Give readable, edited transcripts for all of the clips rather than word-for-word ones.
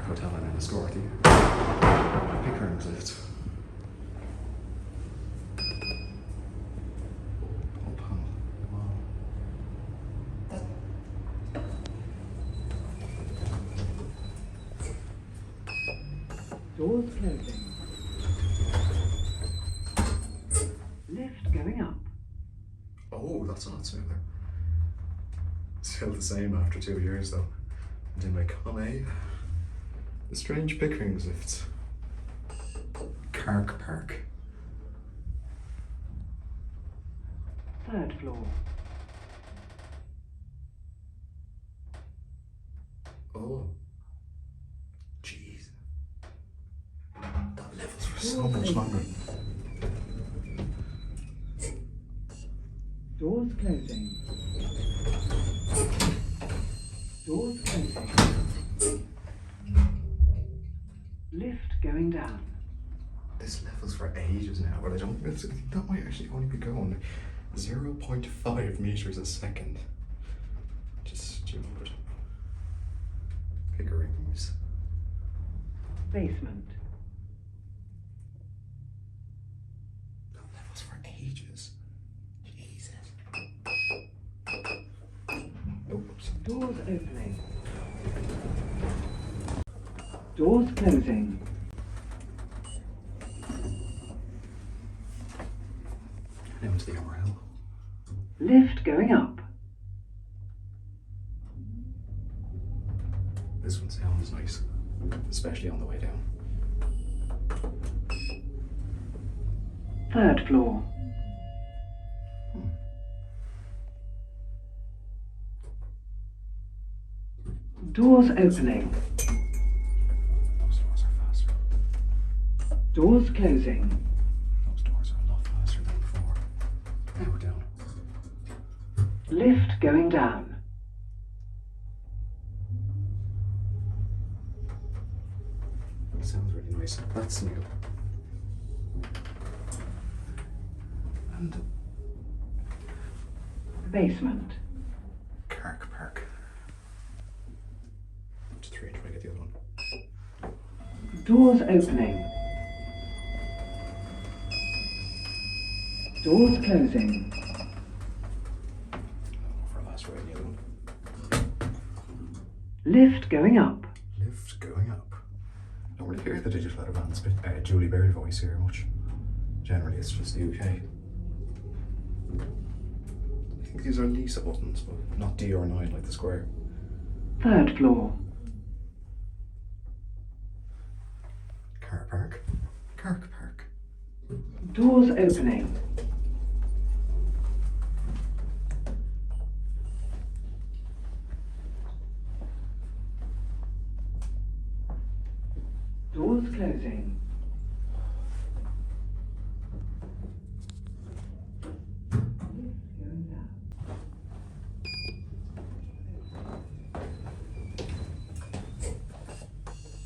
Park Hotel in Enniscorthy. Pickerings lift. Oh, panel. Wow. Doors closing. Lift going up. Oh, that's a lot smoother. Still the same after 2 years though. And in my Connie, the strange Pickerings lifts. Cark Park. Third floor. Oh. Jeez. That levels for so much longer. Doors closing. Doors closing. Lift going down. This levels for ages now, but I think that might actually only be going 0.5 meters a second. Just stupid. Pickerings. Basement. That levels for ages. Jesus. Oops. Doors opening. Doors closing. Now into the upper hill. Lift going up. This one sounds nice, especially on the way down. Third floor. Doors opening. Those doors are faster. Doors closing. Those doors are a lot faster than before. Now we're down. Lift going down. It sounds really nice. That's new. And Basement. Cark Park. Up to 3 and try to get the other one. Doors opening. Doors closing. For a last ride, the other one. Lift going up. Lift going up. Don't really hear the digital advance bit. Julie Berry voice here much. Generally, it's just the UK. I think these are Lisa buttons, but not D or 9 like the square. Third floor. Car Park. Cark Park. Doors opening. Doors closing. Lift going down.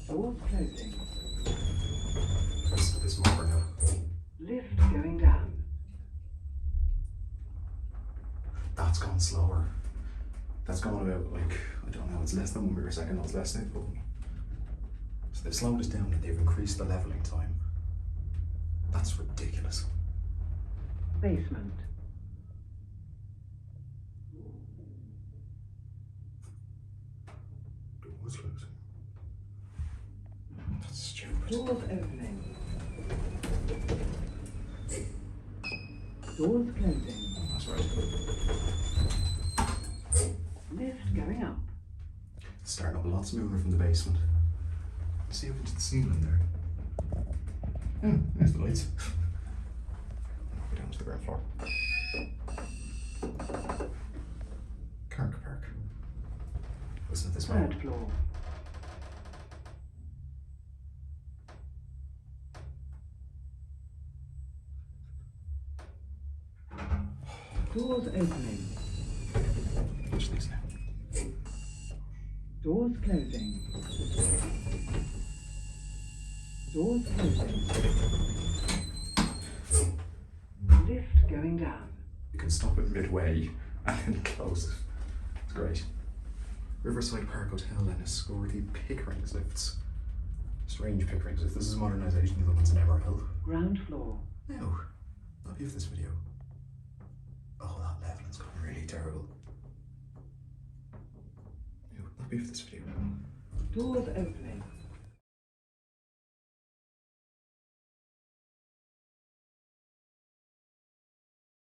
Doors closing. This more now. Lift going down. That's gone slower. That's gone about like, I don't know, it's less than 1 meter a second, no, it's less than. So they've slowed us down and they've increased the leveling time. That's ridiculous. Basement. Doors closing. That's stupid. Doors opening. Doors closing. That's right. Lift going up. It's starting up a lot smoother from the basement. See up into the ceiling there. Yeah, there's the lights. Now we're down to the ground floor. Cark Park. Wasn't it this way? Third floor. Doors opening. Watch these now. Doors closing. Doors closing. Lift going down. You can stop it midway and then close it. It's great. Riverside Park Hotel, Enniscorthy, Pickerings lifts. Strange Pickerings. If this is modernisation, the other one's never held. Ground floor. No. Not if this video. Oh, that leveling's gone really terrible. No, not if this video. Doors opening.